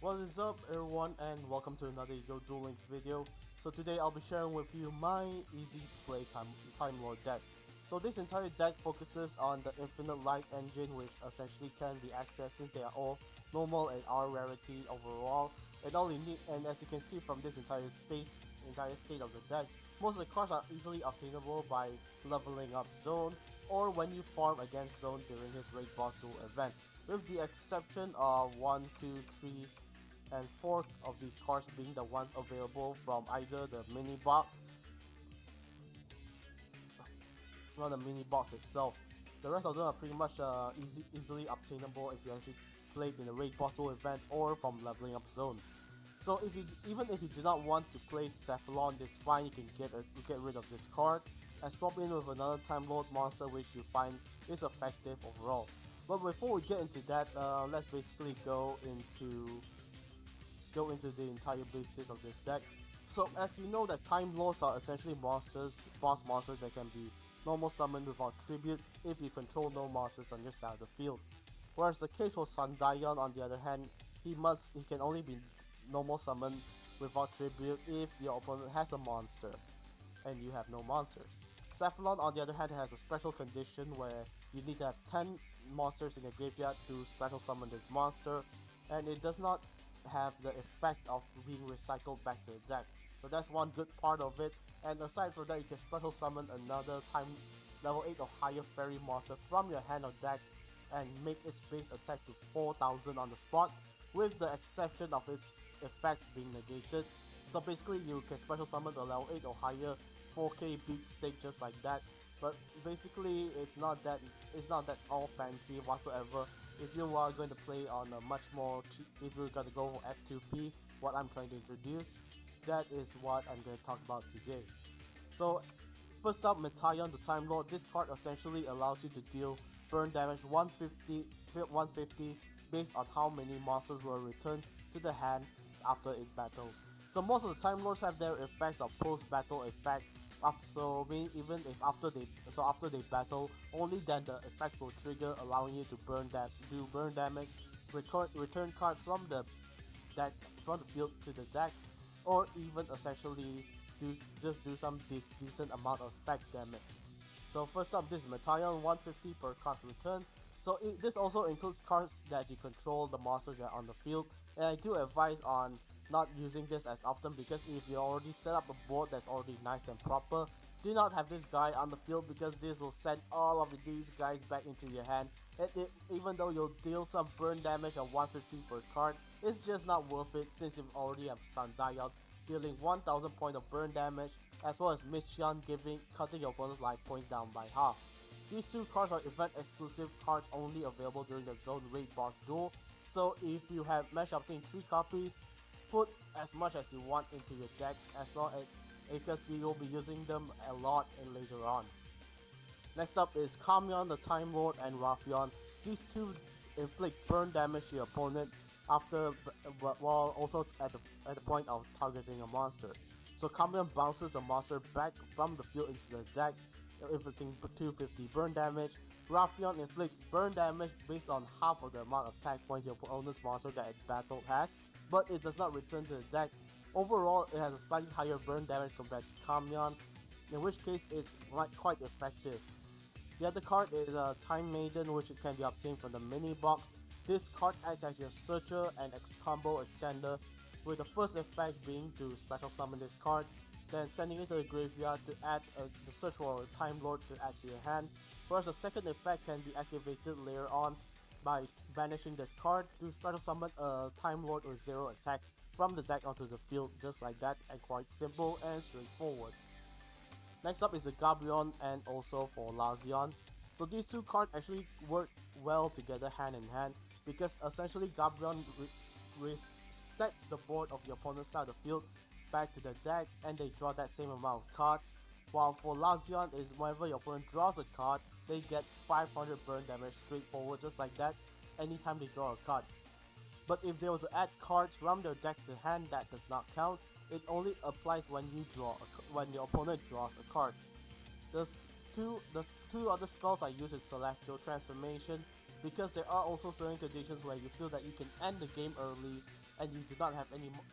What is up everyone and welcome to another YuGiOh Duel Links video. So today I'll be sharing with you my easy to play Time Lord deck. So this entire deck focuses on the Infinite Light engine, which essentially can be accessed since they are all normal and R rarity overall. And all you need, and as you can see from this entire state of the deck, most of the cards are easily obtainable by leveling up Zone or when you farm against Zone during his Raid Boss Duel event, with the exception of 1, 2, 3, and 4 of these cards being the ones available from either the mini box or the mini box itself. The rest of them are pretty much easily obtainable if you actually played in the Raid Boss Duel event or from leveling up Zone. So even if you do not want to play Cephalon, it's fine. You can get rid of this card and swap in with another Time Lord monster which you find is effective overall. But before we get into that, let's basically go into the entire basis of this deck. So as you know that Time Lords are essentially boss monsters that can be normal summoned without tribute if you control no monsters on your side of the field. Whereas the case for Sandayon, on the other hand, he can only be normal summoned without tribute if your opponent has a monster and you have no monsters. Cephalon, on the other hand, has a special condition where you need to have 10 monsters in your graveyard to special summon this monster, and it does not have the effect of being recycled back to the deck. So that's one good part of it, and aside from that, you can special summon another level 8 or higher fairy monster from your hand or deck and make its base attack to 4000 on the spot, with the exception of its effects being negated. So basically you can special summon a level 8 or higher 4k beat stake just like that, but basically it's not that all fancy whatsoever. If you are going to play on a much more if you're going to go for F2P, what I'm trying to introduce, that is what I'm going to talk about today. So first up, Metaion the Time Lord. This card essentially allows you to deal burn damage 150 based on how many monsters were returned to the hand after it battles. So most of the Time Lords have their effects of post-battle effects. After they battle, only then the effect will trigger, allowing you to do burn damage, return cards from the field to the deck, or even essentially do some decent amount of effect damage. So first up, this is Metaion, 150 per card return. So this also includes cards that you control the monsters that are on the field, and I do advise on not using this as often, because if you already set up a board that's already nice and proper, do not have this guy on the field, because this will send all of these guys back into your hand. Even though you'll deal some burn damage of 150 per card, it's just not worth it since you already have Sandayon dealing 1000 points of burn damage, as well as Michion cutting your opponent's life points down by half. These two cards are event exclusive cards only available during the Zone Raid Boss Duel, so if you have managed to obtain 3 copies, put as much as you want into your deck, as long as because you'll be using them a lot later on. Next up is KaneNot the Time Lord and Raffion. These two inflict burn damage to your opponent while also at the point of targeting a monster. So KaneNot bounces a monster back from the field into the deck, inflicting 250 burn damage. Raffion inflicts burn damage based on half of the amount of attack points your opponent's monster that it battled has, but it does not return to the deck. Overall, it has a slightly higher burn damage compared to KaneNot, in which case it's quite effective. The other card is Time Maiden, which can be obtained from the mini box. This card acts as your searcher and combo extender, with the first effect being to special summon this card, then sending it to the graveyard to add the search for a Time Lord to add to your hand. Whereas the second effect can be activated later on by banishing this card to special summon a Time Lord with 0 attacks from the deck onto the field, just like that, and quite simple and straightforward. Next up is the Gabrion and also for Lazion. So these two cards actually work well together hand in hand, because essentially Gabrion resets the board of your opponent's side of the field back to the deck, and they draw that same amount of cards. While for Lazion is whenever your opponent draws a card, they get 500 burn damage straightforward, just like that, anytime they draw a card. But if they were to add cards from their deck to hand, that does not count. It only applies when your opponent draws a card. The two other spells I use is Celestial Transformation, because there are also certain conditions where you feel that you can end the game early and you do not have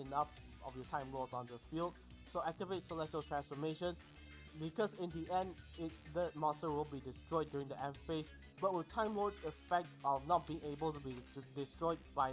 enough of your Time Lords on the field. So activate Celestial Transformation, because in the end, the monster will be destroyed during the end phase. But with Time Lord's effect of not being able to be destroyed by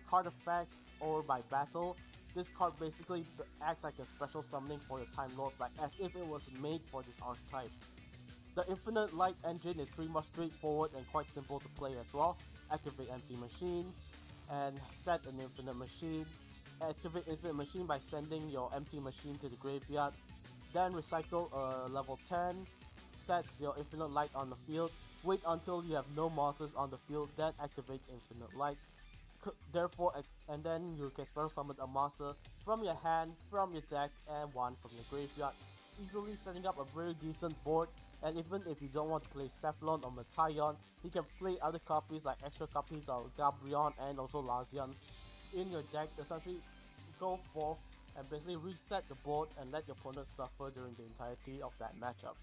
card effects or by battle, this card basically acts like a special summoning for the Time Lord, like as if it was made for this archetype. The Infinite Light engine is pretty much straightforward and quite simple to play as well. Activate Empty Machine and set an Infinite Machine. Activate Infinite Machine by sending your Empty Machine to the graveyard. Then recycle level 10, sets your Infinite Light on the field. Wait until you have no monsters on the field, then activate Infinite Light. Therefore, and then you can special summon a monster from your hand, from your deck, and one from your graveyard, easily setting up a very decent board. And even if you don't want to play Cephalon or Metaion, you can play other copies like extra copies of Gabrion and also Lazion in your deck. Essentially, go forth and basically reset the board and let your opponent suffer during the entirety of that matchup.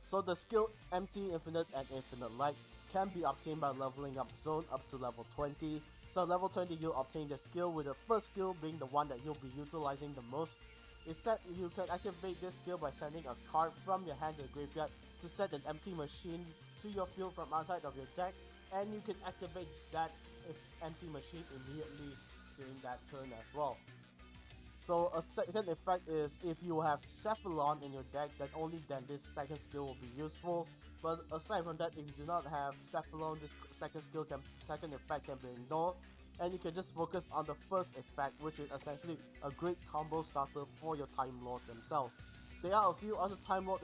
So the skill Empty, Infinite, and Infinite Light can be obtained by leveling up Zone up to level 20. So level 20 you'll obtain the skill, with the first skill being the one that you'll be utilizing the most. You can activate this skill by sending a card from your hand to the graveyard to set an Empty Machine to your field from outside of your deck, and you can activate that Empty Machine immediately during that turn as well. So a second effect is, if you have Cephalon in your deck, then only then this second skill will be useful. But aside from that, if you do not have Cephalon, this second effect can be ignored, and you can just focus on the first effect, which is essentially a great combo starter for your Time Lords themselves. There are a few other Time Lord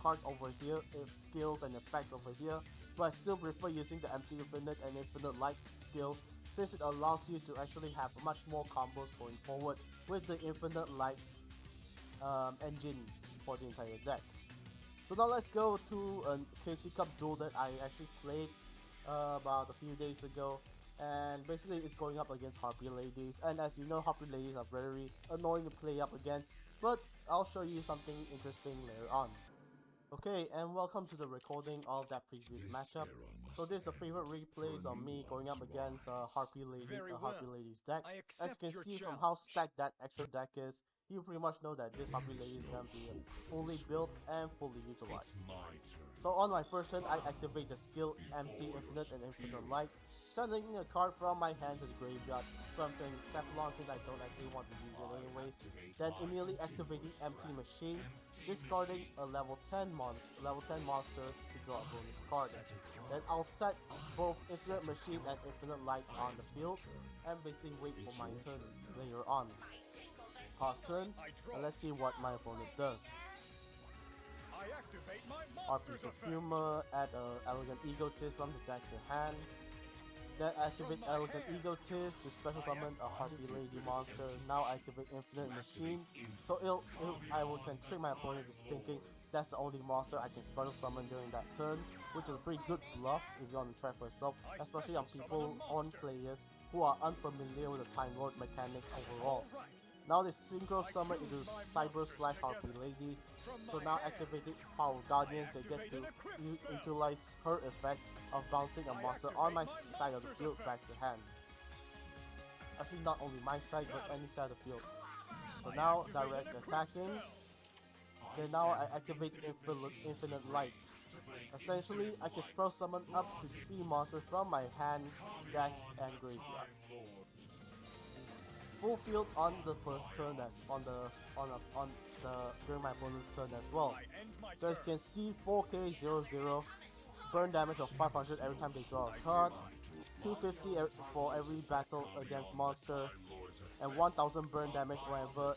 cards over here, skills and effects over here, but I still prefer using the Empty, Infinite, and Infinite Light skill, since it allows you to actually have much more combos going forward with the Infinite Light engine for the entire deck. So now let's go to a KC Cup duel that I actually played about a few days ago, and basically it's going up against Harpy Ladies, and as you know, Harpy Ladies are very annoying to play up against, but I'll show you something interesting later on. Okay, and welcome to the recording of that previous matchup. So this is a favorite replays of me going up against Harpy Ladies deck. As you can see from how stacked that extra deck is, you pretty much know that this Harpy Lady is going to be fully built and fully utilized. So on my first turn, I activate the skill Empty, Infinite, and Infinite Light, sending a card from my hand to the graveyard. So I'm saying Cephalon since I don't actually want to use it anyways. Then immediately activating Empty Machine, discarding a level 10 monster to draw a bonus card. Then I'll set both Infinite Machine and Infinite Light on the field, and basically wait for my turn later on. Pause turn, and let's see what my opponent does. RP Perfumer, add Elegant Egotist from the deck to hand. Then activate Elegant Egotist to special summon a Harpy Lady monster. Now activate Infinite Machine. So I can trick my opponent into thinking that's the only monster I can special summon during that turn, which is a pretty good bluff if you want to try for yourself, especially on players who are unfamiliar with the Time Lord mechanics overall. Now they synchro summon into Cyber/Harpy Lady. So now activating Power Guardians, they get to utilize her effect of bouncing a monster on my side of the field back to hand. Actually not only my side, but any side of the field. So now direct attacking. Then now I activate Infinite Light. Essentially, I can spell summon up to 3 monsters from my hand, deck, and graveyard. Full field on the first turn during my opponent's turn as well. So as you can see, 4K00, burn damage of 500 every time they draw a card, 250 for every battle against monster, and 1000 burn damage whenever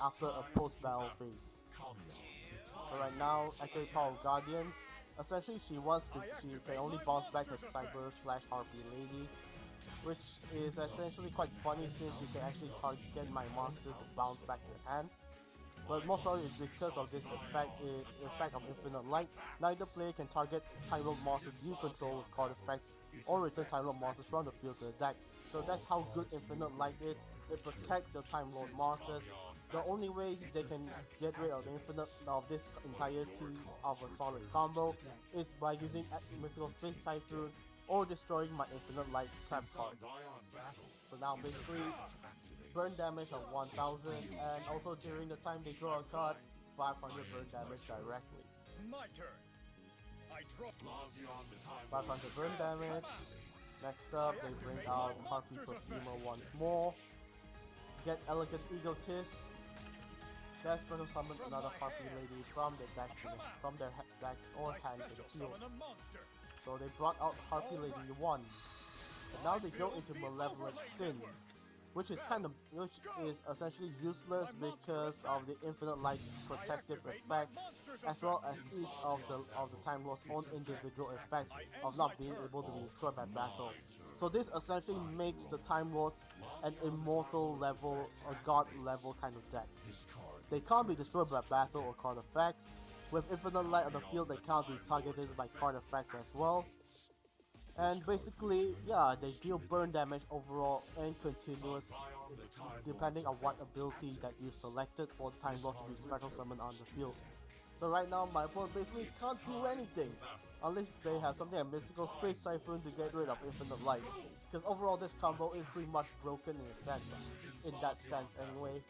after a post-battle phase. So right now, activate Power Guardians. Essentially, she can only bounce back her Cyber/Harpy Lady, which is essentially quite funny since you can actually target my monsters to bounce back to hand. But most probably it's because of this effect of Infinite Light. Neither player can target Time Lord monsters you control with card effects, or return Time Lord monsters from the field to the deck. So that's how good Infinite Light is. It protects your Time Lord monsters. The only way they can get rid of this entirety of a solid combo is by using Mystical Space Typhoon or destroying my Infinite Light trap card. now basically burn damage of 1000, and also during the time they draw a card, 500 burn damage directly. My turn. I draw 500 burn damage. Next up, they bring out Harpy Perfumer once more. Get Elegant Egotist. Then special summon another Harpy Lady from their deck, deck or hand to the field. So they brought out Harpy Lady 1. And now they go into Malevolent Sin, which is essentially useless because of the Infinite Light's protective effects, as well as each of the Time Lord's own individual effects of not being able to be destroyed by battle. So this essentially makes the Time Lords an immortal level or god level kind of deck. They can't be destroyed by battle or card effects. With Infinite Light on the field, they can't be targeted by card effects as well. And basically, yeah, they deal burn damage overall and continuous, depending on what ability that you selected for Time Lords to be special summoned on the field. So right now, my opponent basically can't do anything, unless they have something like Mystical Space Siphon to get rid of Infinite Light. Because overall, this combo is pretty much broken in a sense, in that sense anyway.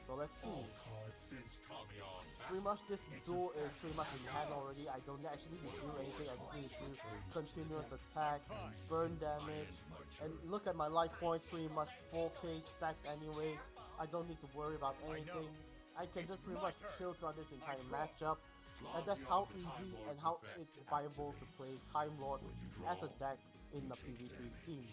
So let's see. Pretty much this duel is pretty much in hand already. I don't actually need to do anything. I just need to do continuous attacks, burn damage, and look at my life points, pretty much 4k stacked anyways. I don't need to worry about anything. I can just pretty much chill throughout this entire matchup. And that's how easy and how it's viable to play Time Lords as a deck in the PvP scene.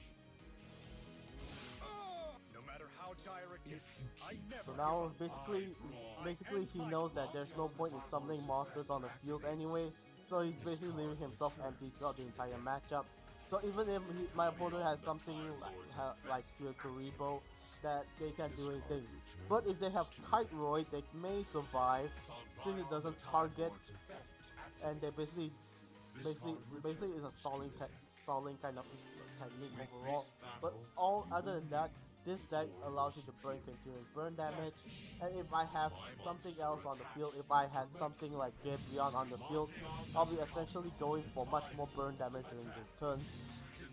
So now basically he knows that there's no point in summoning monsters on the field anyway, so he's basically leaving himself empty throughout the entire matchup. So even if my opponent has something like Sphere Karibo, that they can't do anything. But if they have Kite Roid, they may survive since it doesn't target, and they basically is a stalling kind of technique overall. But all other than that, this deck allows you to burn continuous burn damage, and if I have something else on the field, if I had something like Gabrion on the field, I'll be essentially going for much more burn damage during this turn.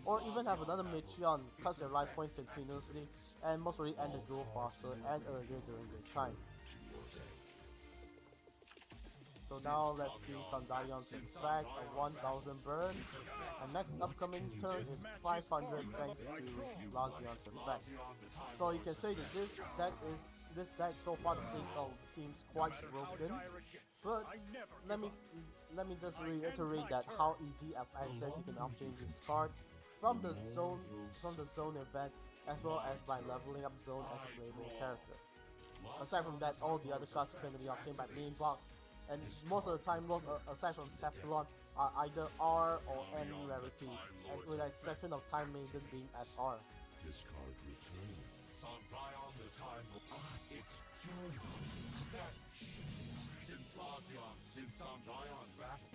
Or even have another Michion cut their life points continuously, and most likely end the duel faster and earlier during this time. So now let's see Sandayon's effect, a 1000 burn, and next upcoming turn is 500 thanks to Lazion's effect. So you can say that this deck so far the playstyle seems quite broken, but let me just reiterate that how easy of access you can obtain this card from the zone event, as well as by leveling up zone as a playable character. Aside from that, all the other cards can be obtained by main box. And most of the time, aside from Cephalon, are either R or N rarity, with the exception of Time Maiden being SR. This card returns. Sandayon the Time it's since Sandayon battle.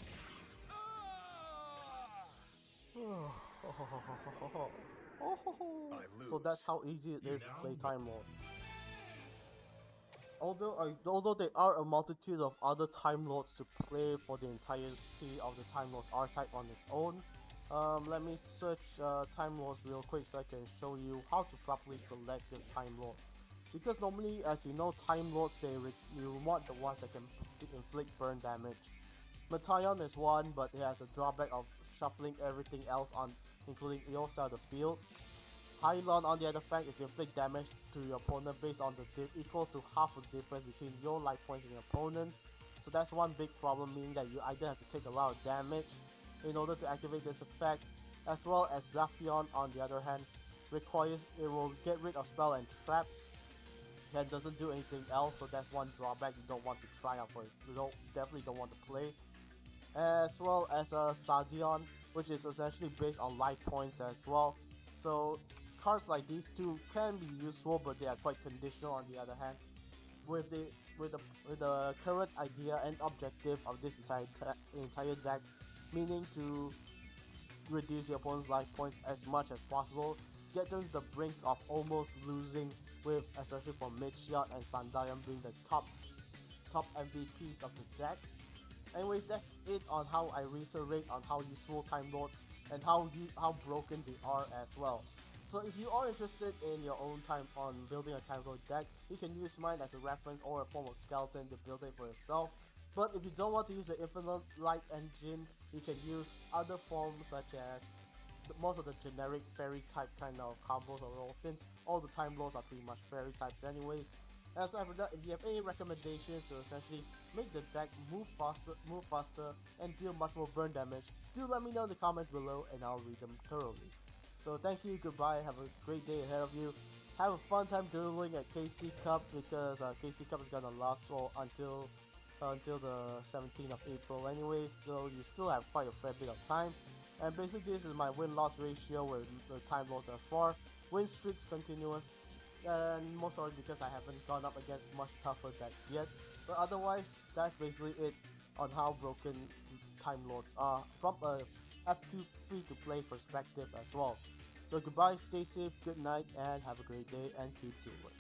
So that's how easy it is to play Time Lords. Although there are a multitude of other Time Lords to play for the entirety of the Time Lords archetype on its own, let me search Time Lords real quick so I can show you how to properly select your Time Lords. Because normally, as you know, Time Lords, you want the ones that can inflict burn damage. Metayon is one, but it has a drawback of shuffling everything else on, including Eos out of the field. Hylon, on the other hand, is inflict damage to your opponent based on the equal to half of the difference between your life points and your opponent's. So that's one big problem, meaning that you either have to take a lot of damage in order to activate this effect, as well as Zaphion, on the other hand, it will get rid of spell and traps that doesn't do anything else, so that's one drawback you don't want to try out for. Definitely don't want to play. As well as Sardion, which is essentially based on life points as well. So cards like these two can be useful, but they are quite conditional on the other hand. With the current idea and objective of this entire deck, meaning to reduce your opponent's life points as much as possible, get to the brink of almost losing, with especially for Michion and Sandayon being the top MVPs of the deck. Anyways, that's it on how I reiterate on how useful Time Lords and how broken they are as well. So if you are interested in your own time on building a Time Lord deck, you can use mine as a reference or a form of skeleton to build it for yourself. But if you don't want to use the Infinite Light engine, you can use other forms such as most of the generic fairy type kind of combos or rolls, since all the Time Lords are pretty much fairy types anyways. And aside from that, if you have any recommendations to essentially make the deck move faster, and deal much more burn damage, do let me know in the comments below and I'll read them thoroughly. So thank you, goodbye, have a great day ahead of you. Have a fun time dueling at KC Cup because KC Cup is gonna last for until the 17th of April anyways, so you still have quite a fair bit of time. And basically this is my win-loss ratio with the Time Lord thus far. Win streaks continuous, and most probably because I haven't gone up against much tougher decks yet. But otherwise, that's basically it on how broken Time Lords are from a F2 free-to-play perspective as well. So goodbye, stay safe, good night, and have a great day, and keep dueling.